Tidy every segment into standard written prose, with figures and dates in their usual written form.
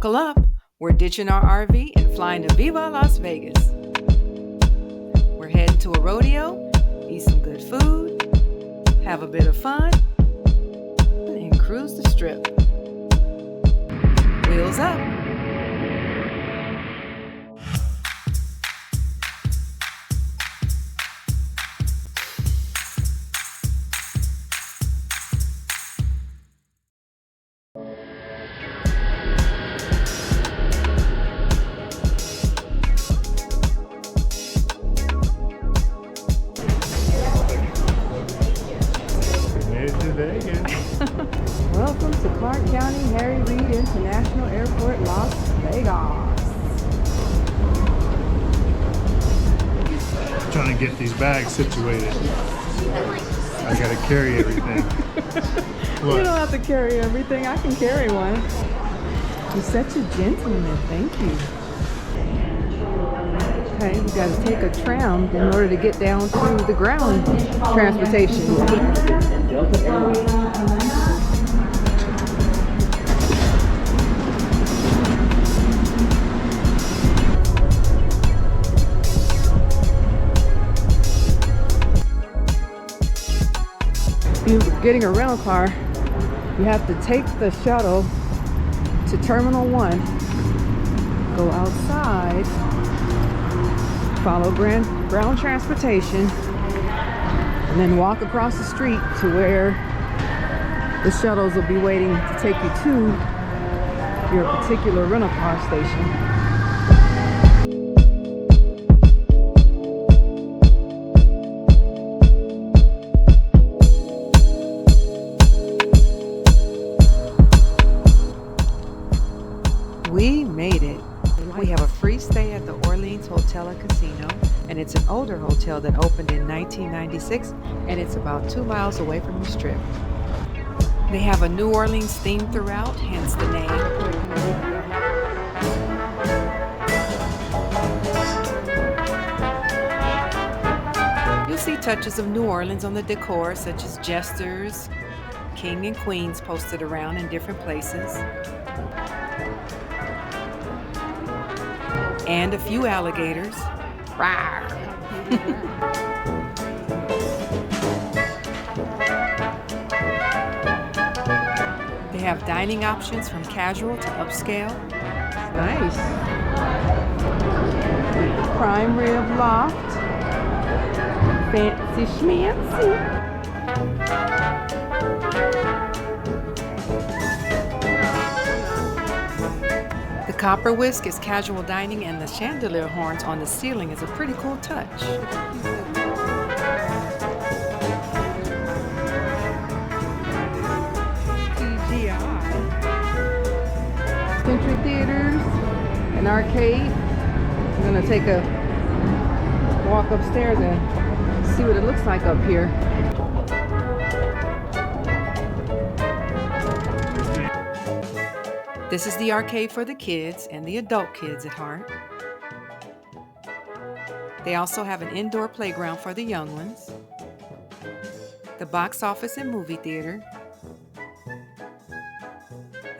Buckle up, we're ditching our RV and flying to VIVA Las Vegas. We're heading to a rodeo, eat some good food, have a bit of fun, and cruise the strip. Wheels up. Welcome to Clark County Harry Reid International Airport, Las Vegas. Trying to get these bags situated. I gotta carry everything. You don't have to carry everything. I can carry one. You're such a gentleman. Thank you. Okay, we got to take a tram in order to get down to the ground transportation. If you're getting a rental car, you have to take the shuttle to Terminal 1, go outside, follow ground transportation, and then walk across the street to where the shuttles will be waiting to take you to your particular rental car station. We made it. We have a free stay at the Orleans Hotel and Casino, and it's an older hotel that opened in 1996, and it's about 2 miles away from the Strip. They have a New Orleans theme throughout, hence the name. You'll see touches of New Orleans on the decor, such as jesters, king and queens posted around in different places, and a few alligators. Rawr. They have dining options from casual to upscale. Nice. Prime rib loft. Fancy schmancy. The copper whisk is casual dining, and the chandelier horns on the ceiling is a pretty cool touch. Century Theaters, an arcade. I'm gonna take a walk upstairs and see what it looks like up here. This is the arcade for the kids and the adult kids at heart. They also have an indoor playground for the young ones, the box office and movie theater,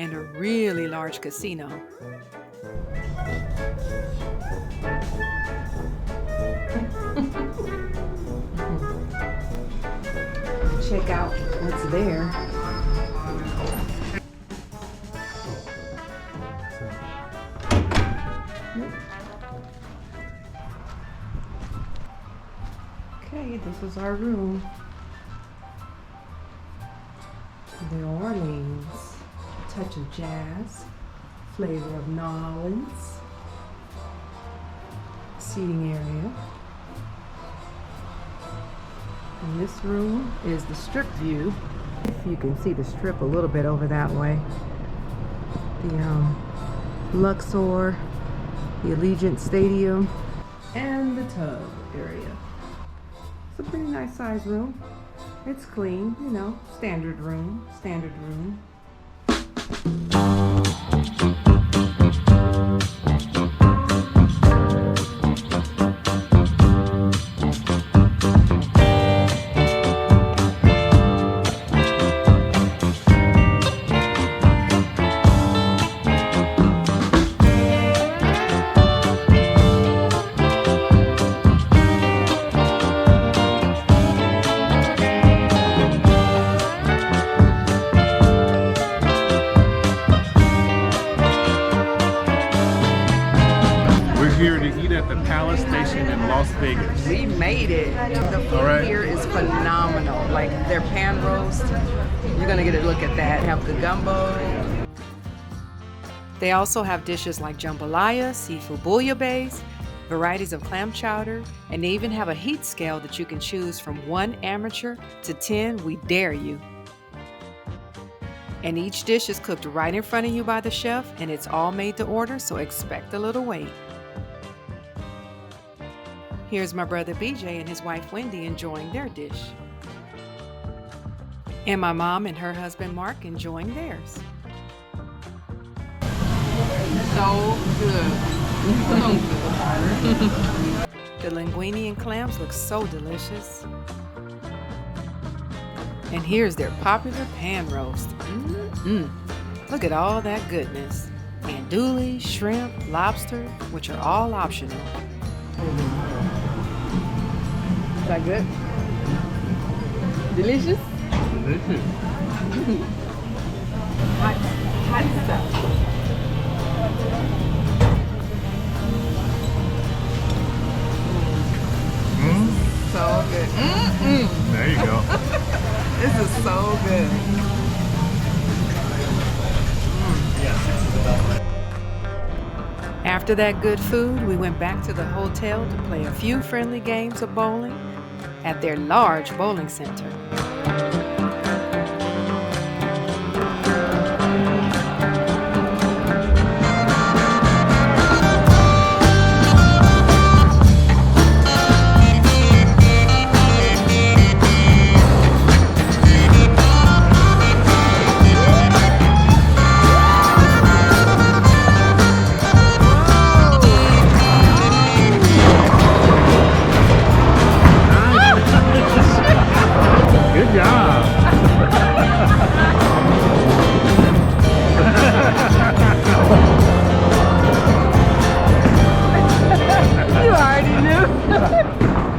and a really large casino. Check out what's there. Okay, this is our room. The Orleans, touch of jazz, flavor of New Orleans, seating area. And this room is the strip view. If you can see the strip a little bit over that way. The Luxor, the Allegiant Stadium, and the tub area. It's a pretty nice size room. It's clean, you know, standard room. here to eat at the Palace Station in Las Vegas. We made it. The food All right. here is phenomenal. Like their pan roast, you're gonna get a look at that. They have the gumbo. They also have dishes like jambalaya, seafood bouillabaisse, varieties of clam chowder, and they even have a heat scale that you can choose from 1 amateur to 10, we dare you. And each dish is cooked right in front of you by the chef, and it's all made to order, so expect a little wait. Here's my brother BJ and his wife Wendy enjoying their dish. And my mom and her husband Mark enjoying theirs. So good. The linguine and clams look so delicious. And here's their popular pan roast. Look at all that goodness. Andouille, shrimp, lobster, which are all optional. Is that good? Delicious? Delicious. Hot stuff. So good. There you go. This is so good. After that good food, we went back to the hotel to play a few friendly games of bowling at their large bowling center. Good job. You already knew.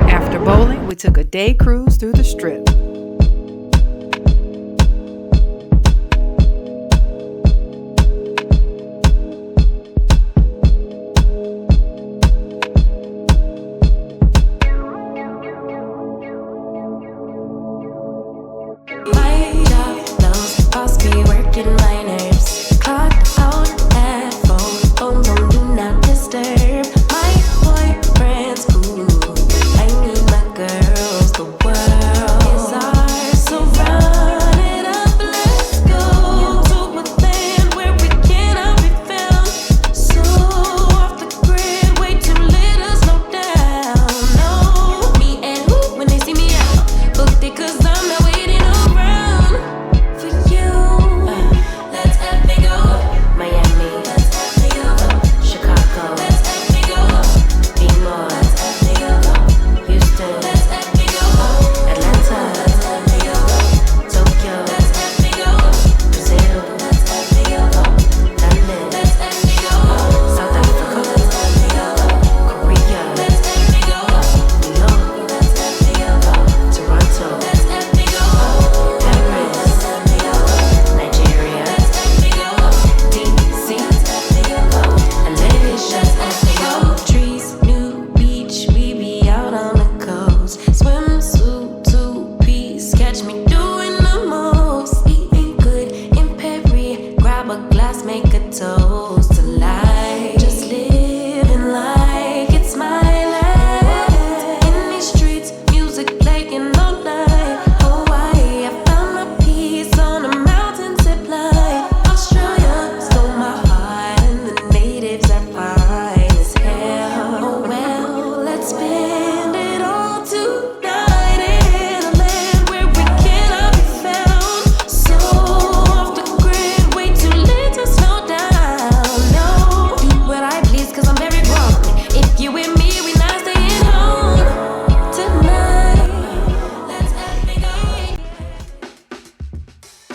After bowling, we took a day cruise through the Strip.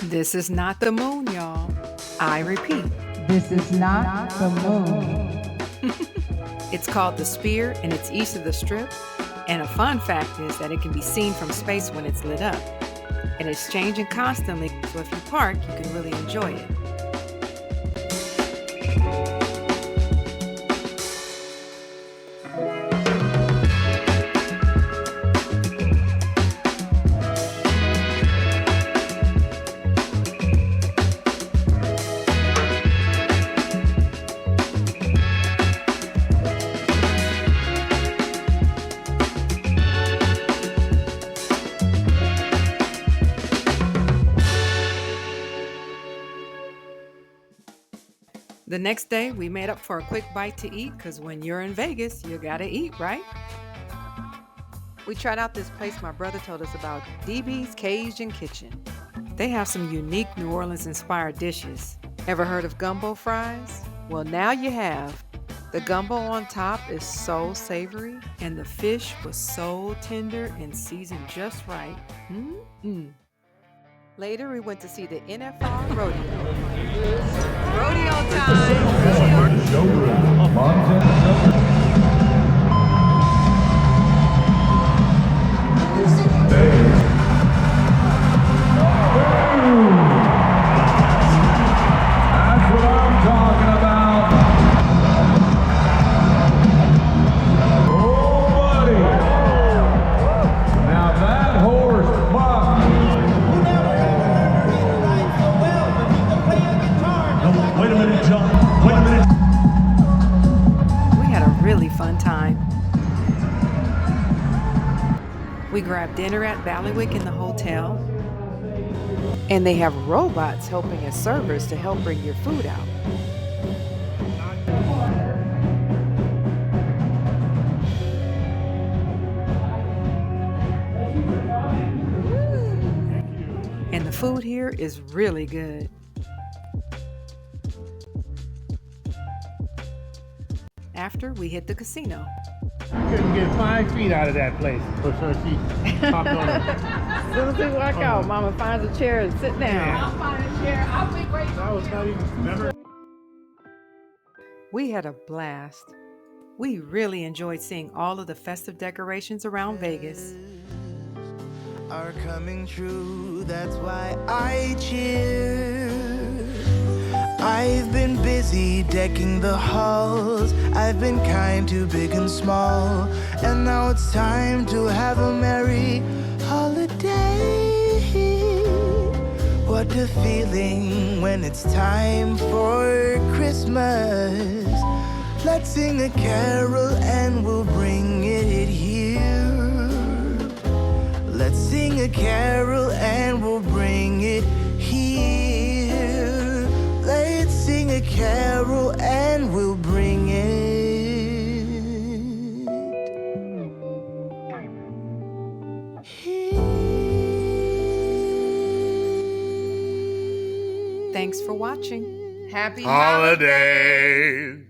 This is not the moon, y'all. I repeat. This is not the moon. It's called the Spear, and it's east of the Strip. And a fun fact is that it can be seen from space when it's lit up. And it's changing constantly, so if you park, you can really enjoy it. The next day, we made up for a quick bite to eat because when you're in Vegas, you gotta eat, right? We tried out this place my brother told us about, DB's Cajun Kitchen. They have some unique New Orleans-inspired dishes. Ever heard of gumbo fries? Well, now you have. The gumbo on top is so savory, and the fish was so tender and seasoned just right. Later, we went to see the NFR rodeo. Rodeo That's what I'm talking about. Oh, buddy. Now that horse buck. Wait a minute, John. Wait a minute. We had a really fun time. We grabbed dinner at Ballywick in the hotel, and they have robots helping as servers to help bring your food out. And the food here is really good. After, we hit the casino. Couldn't get 5 feet out of that place before she popped on it. As soon as we walk out, Mama finds a chair and sit down. I'll find a chair. I'll be great. That was not even, remember? We had a blast. We really enjoyed seeing all of the festive decorations around Vegas. Are coming true, that's why I cheer. I've been busy decking the halls. I've been kind to big and small. And now it's time to have a merry holiday. What a feeling when it's time for Christmas. Let's sing a carol and we'll bring it here. Let's sing a carol and we'll bring it here. Let's sing a carol and we'll bring it here. Thanks for watching. Happy Holidays.